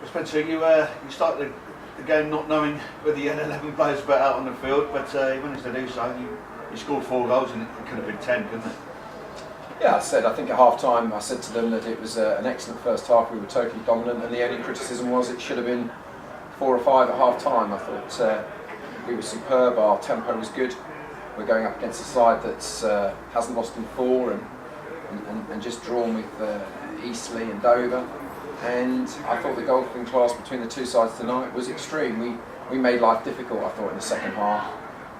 Spencer, you started the game not knowing whether you had 11 players better out on the field, but you managed to do so. You scored 4 goals and it could have been 10, couldn't it? Yeah, I think at half time I said to them that it was an excellent first half. We were totally dominant, and the only criticism was it should have been 4 or 5 at half time. I thought we were superb, our tempo was good. We're going up against a side that hasn't lost in 4 and just drawn with Eastleigh and Dover. And I thought the golfing class between the two sides tonight was extreme. We made life difficult, I thought, in the second half.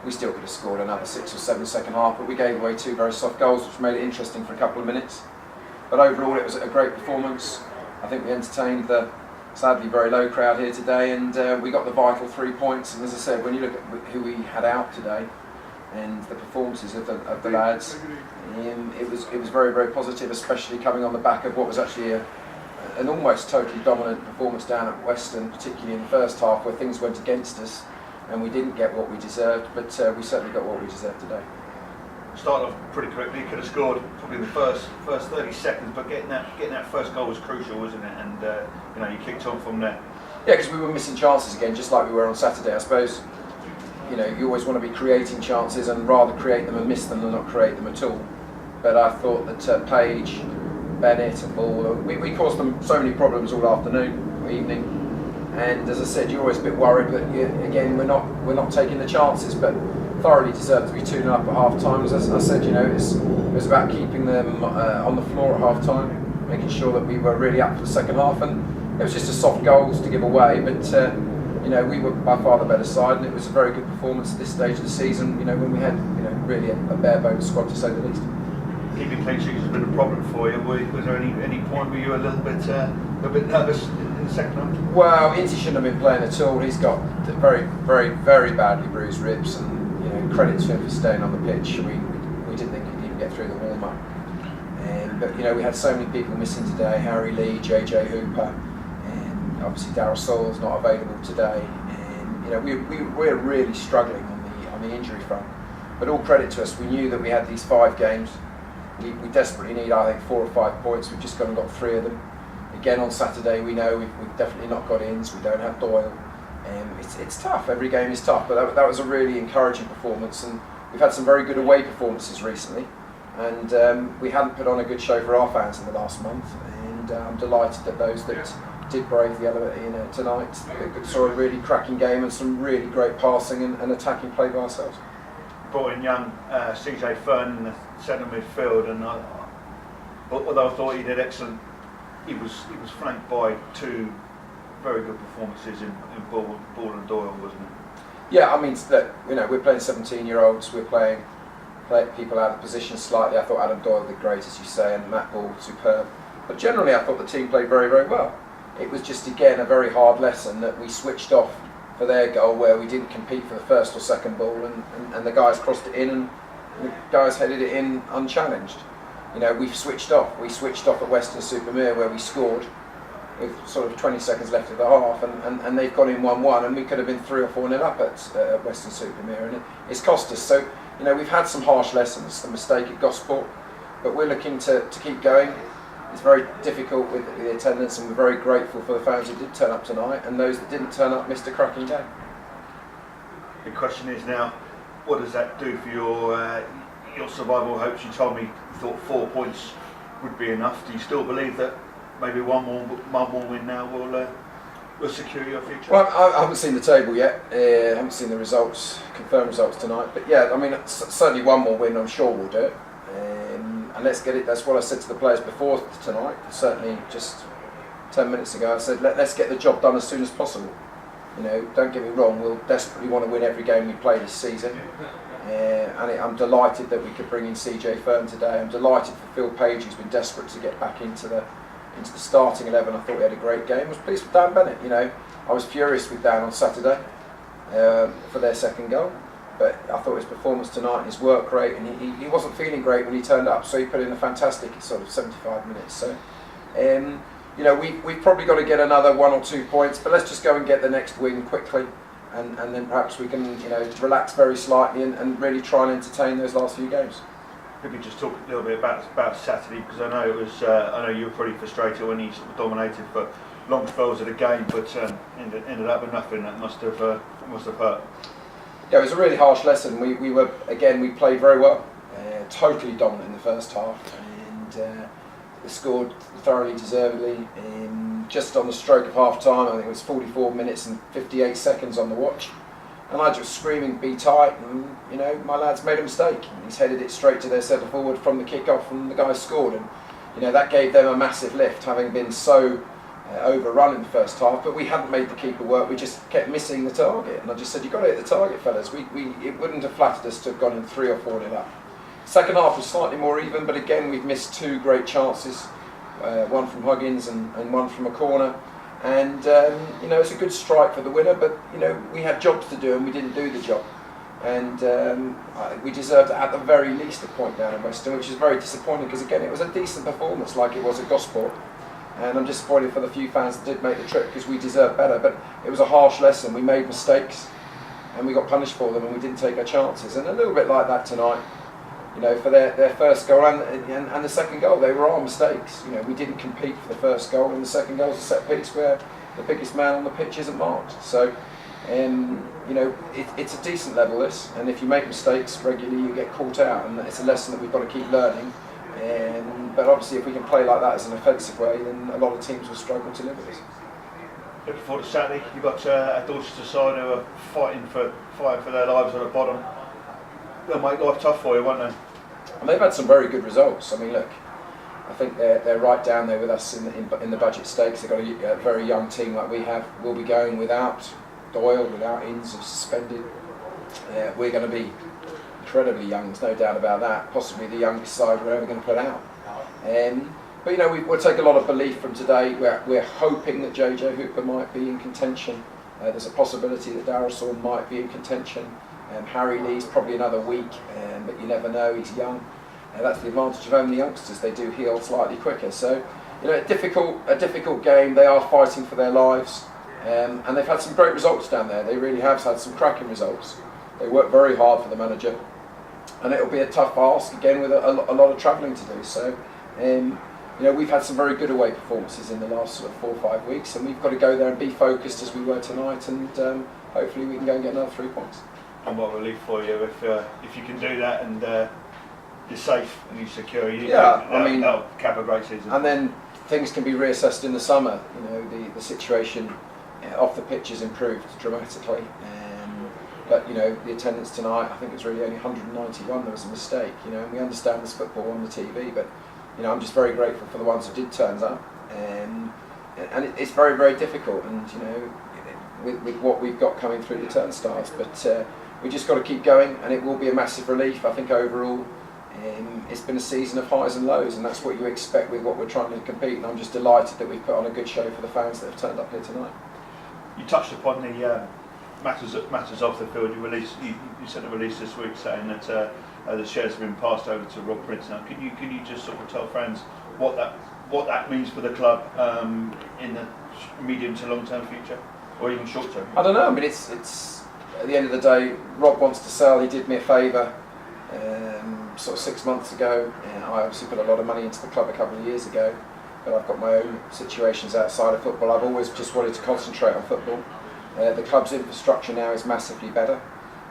We still could have scored another 6 or 7 second half, but we gave away 2 very soft goals, which made it interesting for a couple of minutes. But overall, it was a great performance. I think we entertained the sadly very low crowd here today, and we got the vital 3 points. And as I said, when you look at who we had out today and the performances of the lads, it was very, very positive, especially coming on the back of what was actually an almost totally dominant performance down at Western, particularly in the first half where things went against us and we didn't get what we deserved, but we certainly got what we deserved today. Started off pretty quickly, could have scored probably in the first 30 seconds, but getting that first goal was crucial, wasn't it? And you kicked on from there. Yeah, because we were missing chances again, just like we were on Saturday. I suppose you always want to be creating chances and rather create them and miss them than not create them at all. But I thought that Page, Bennett and Ball, we caused them so many problems all afternoon, all evening. And as I said, you're always a bit worried, but again, we're not taking the chances. But thoroughly deserved to be 2-0 up at half time. As I said, it was about keeping them on the floor at half time, making sure that we were really up for the second half. And it was just a soft goals to give away, but we were by far the better side, and it was a very good performance at this stage of the season. When we had really a bare bones squad, to say the least. Keeping clean sheets has been a problem for you. Was there any point where you were a little bit nervous in the second half? Well, Inti shouldn't have been playing at all. He's got very, very, very badly bruised ribs, and credit to him for staying on the pitch. We didn't think he'd even get through the warm up. But we had so many people missing today: Harry Lee, JJ Hooper, and obviously Darryl Sowell's not available today. And we're really struggling on the injury front. But all credit to us. We knew that we had these 5 games. We desperately need, I think, 4 or 5 points. We've just gone and got 3 of them. Again on Saturday, we know we've definitely not got ins. We don't have Doyle. It's tough. Every game is tough. But that was a really encouraging performance, and we've had some very good away performances recently. And we hadn't put on a good show for our fans in the last month. And I'm delighted that those that did brave the elevator tonight saw a really cracking game and some really great passing and attacking play by ourselves. Brought in young CJ Fern in the centre midfield, and although I thought he did excellent, he was flanked by 2 very good performances in Ball and Doyle, wasn't it? Yeah, I mean, we're playing 17-year-olds, we're playing people out of position slightly. I thought Adam Doyle did great, as you say, and Matt Ball superb. But generally, I thought the team played very, very well. It was just again a very hard lesson that we switched off for their goal, where we didn't compete for the first or second ball, and the guys crossed it in and the guys headed it in unchallenged. We've switched off. We switched off at Western Supermere, where we scored with sort of 20 seconds left of the half, and they've gone in 1-1, and we could have been 3 or 4-0 up at Western Supermere, and it's cost us. So we've had some harsh lessons, the mistake at Gosport, but we're looking to keep going. It's very difficult with the attendance, and we're very grateful for the fans who did turn up tonight, and those that didn't turn up missed a cracking game. The question is now, what does that do for your survival hopes? You told me you thought 4 points would be enough. Do you still believe that maybe one more win now will secure your future? Well, I haven't seen the table yet. I haven't seen the results, confirmed results tonight. But yeah, I mean, certainly one more win, I'm sure we'll do it. And let's get it. That's what I said to the players before tonight. Certainly, just 10 minutes ago, I said let's get the job done as soon as possible. Don't get me wrong. We'll desperately want to win every game we play this season. I'm delighted that we could bring in CJ Fern today. I'm delighted for Phil Page, who's been desperate to get back into the starting 11. I thought he had a great game. I was pleased with Dan Bennett. I was furious with Dan on Saturday for their second goal. But I thought his performance tonight and his work rate, and he wasn't feeling great when he turned up, so he put in a fantastic sort of 75 minutes. So, we've probably got to get another 1 or 2 points, but let's just go and get the next win quickly, and then perhaps we can relax very slightly and really try and entertain those last few games. Maybe just talk a little bit about Saturday, because I know you were pretty frustrated when he sort of dominated for long spells of the game, but ended up with nothing. That must have hurt. Yeah, it was a really harsh lesson. We played very well, totally dominant in the first half, and we scored thoroughly deservedly. Just on the stroke of half time, I think it was 44 minutes and 58 seconds on the watch, and I just screaming, "Be tight!" And my lads made a mistake. He's headed it straight to their centre forward from the kick-off, and the guy scored. And that gave them a massive lift, having been so overrun in the first half. But we hadn't made the keeper work. We just kept missing the target, and I just said, "You've got to hit the target, fellas." It wouldn't have flattered us to have gone in 3 or 4 nil up. Second half was slightly more even, but again we've missed 2 great chances, one from Huggins and one from a corner. And it's a good strike for the winner, but we had jobs to do and we didn't do the job. And we deserved at the very least a point down in Western, which is very disappointing because again it was a decent performance like it was at Gosport. And I'm disappointed for the few fans that did make the trip because we deserved better. But it was a harsh lesson. We made mistakes and we got punished for them, and we didn't take our chances. And a little bit like that tonight, for their first goal and the second goal, they were our mistakes. We didn't compete for the first goal, and the second goal is a set piece where the biggest man on the pitch isn't marked. So, it's a decent level this, and if you make mistakes regularly, you get caught out, and it's a lesson that we've got to keep learning. But obviously, if we can play like that as an offensive way, then a lot of teams will struggle to live with this. Looking forward to Saturday. You've got a Dorchester side who are fighting for their lives at the bottom. They'll make life tough for you, won't they? And they've had some very good results. I mean, look, I think they're right down there with us in the budget stakes. They've got a very young team like we have. We'll be going without Doyle, without Inns, who's suspended. We're going to be incredibly young, there's no doubt about that. Possibly the youngest side we're ever going to put out. But we'll take a lot of belief from today. We're hoping that JJ Hooper might be in contention. There's a possibility that Darrison might be in contention. Harry Lee's probably another week, but you never know, he's young. That's the advantage of owning the youngsters, they do heal slightly quicker. So, a difficult game. They are fighting for their lives, and they've had some great results down there. They really have had some cracking results. They work very hard for the manager, and it'll be a tough ask again with a lot of travelling to do. So, we've had some very good away performances in the last sort of 4 or 5 weeks, and we've got to go there and be focused as we were tonight, and hopefully we can go and get another 3 points. And what a relief for you if you can do that and you're safe and you're secure. That'll cap a great season. And then things can be reassessed in the summer. The situation off the pitch has improved dramatically. But the attendance tonight, I think it was really only 191. There was a mistake. And we understand there's football on the TV, but I'm just very grateful for the ones who did turn up. And it's very, very difficult. And with what we've got coming through the turnstiles, but we just got to keep going, and it will be a massive relief. I think overall, it's been a season of highs and lows, and that's what you expect with what we're trying to compete. And I'm just delighted that we've put on a good show for the fans that have turned up here tonight. You touched upon the matters off the field. You sent a release this week saying that the shares have been passed over to Rob Prince. Now, can you just sort of tell fans what that means for the club in the medium to long term future, or even short term? I don't know. I mean, it's at the end of the day, Rob wants to sell. He did me a favour sort of 6 months ago. I obviously put a lot of money into the club a couple of years ago, but I've got my own situations outside of football. I've always just wanted to concentrate on football. The club's infrastructure now is massively better.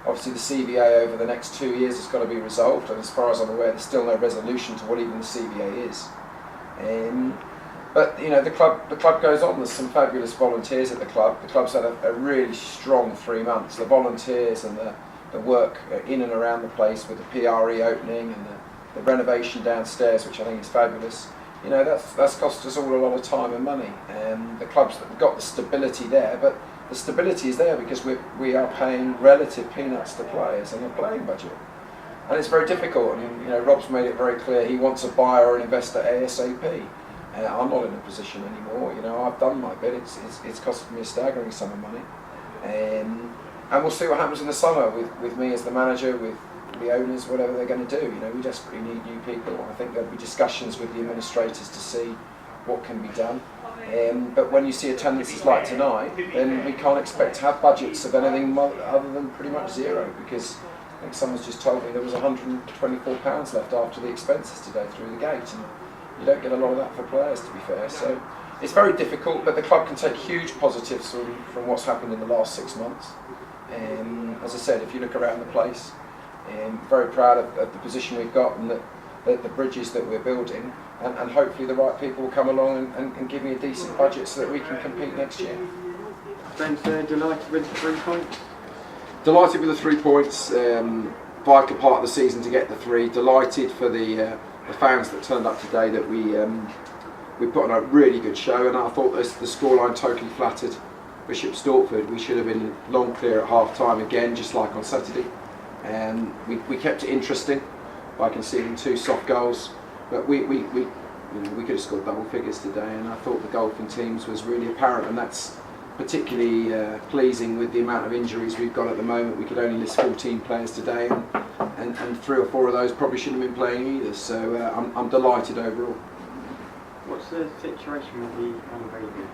Obviously the CVA over the next 2 years has got to be resolved, and as far as I'm aware there's still no resolution to what even the CVA is. But the club goes on. There's some fabulous volunteers at the club. The club's had a really strong 3 months. The volunteers and the work in and around the place with the PRE opening and the renovation downstairs, which I think is fabulous. That's cost us all a lot of time and money. The club's got the stability there, but the stability is there because we are paying relative peanuts to players on a playing budget. And it's very difficult. I mean, Rob's made it very clear he wants a buyer or an investor ASAP. I'm not in a position anymore. I've done my bit. It's costed me a staggering sum of money, and we'll see what happens in the summer with me as the manager, with the owners, whatever they're going to do. We desperately need new people. I think there'll be discussions with the administrators to see what can be done. But when you see attendances like tonight, then we can't expect to have budgets of anything other than pretty much zero, because I think someone's just told me there was £124 left after the expenses today through the gate, and you don't get a lot of that for players, to be fair. So it's very difficult, but the club can take huge positives from what's happened in the last 6 months. As I said, if you look around the place, very proud of the position we've got and the bridges that we're building, and hopefully the right people will come along and give me a decent budget so that we can compete next year. Ben's delighted with the 3 points? Delighted with the 3 points, vital part of the season to get the 3. Delighted for the fans that turned up today that we put on a really good show, and I thought the scoreline totally flattered Bishop Stortford. We should have been long clear at half time again, just like on Saturday. We kept it interesting by conceding 2 soft goals, but we could have scored double figures today, and I thought the goal from teams was really apparent, and that's particularly pleasing with the amount of injuries we've got at the moment. We could only list 14 players today, and 3 or 4 of those probably shouldn't have been playing either, so I'm delighted overall. What's the situation with the unavailable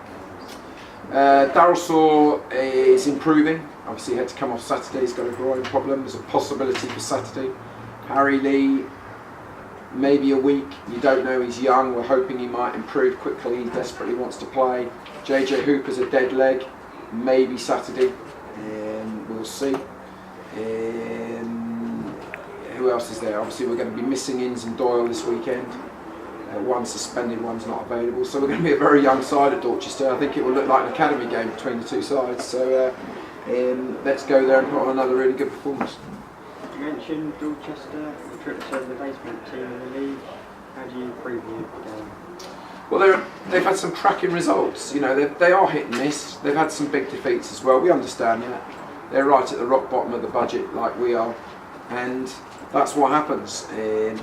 players? Darryl Saw is improving. Obviously he had to come off Saturday, he's got a groin problem. There's a possibility for Saturday. Harry Lee, maybe a week, you don't know, he's young, we're hoping he might improve quickly, he desperately wants to play. JJ Hooper's a dead leg, maybe Saturday, we'll see. Who else is there? Obviously we're going to be missing Inns and Doyle this weekend. One's suspended, one's not available, so we're going to be a very young side at Dorchester. I think it will look like an academy game between the 2 sides, so let's go there and put on another really good performance. You mentioned Dorchester, the trip to the basement team in the league. How do you preview the game? Well, they've had some cracking results. You know, they are hit and miss. They've had some big defeats as well. We understand that. They're right at the rock bottom of the budget, like we are, and that's what happens.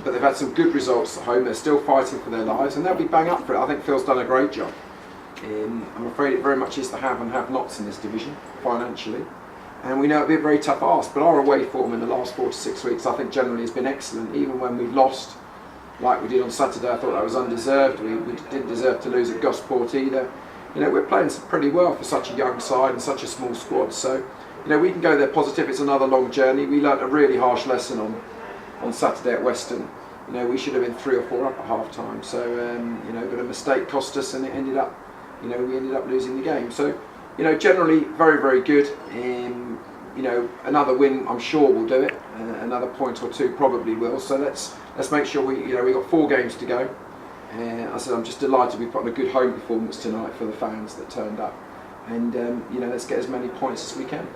But they've had some good results at home. They're still fighting for their lives, and they'll be bang up for it. I think Phil's done a great job. I'm afraid it very much is the have and have-nots in this division financially, and we know it'll be a very tough ask. But our away form in the last 4 to 6 weeks, I think, generally has been excellent. Even when we've lost, like we did on Saturday, I thought that was undeserved. We didn't deserve to lose at Gosport either. You know, we're playing pretty well for such a young side and such a small squad. So, you know, we can go there positive. It's another long journey. We learnt a really harsh lesson on Saturday at Weston. You know, we should have been 3 or 4 up at half time. So, you know, but a mistake cost us, and it ended up, you know, we ended up losing the game. So, you know, generally very, very good. You know, another win, I'm sure, will do it. Another point or 2 probably will. So let's make sure we've got 4 games to go. I said I'm just delighted we put on a good home performance tonight for the fans that turned up, and you know, let's get as many points as we can.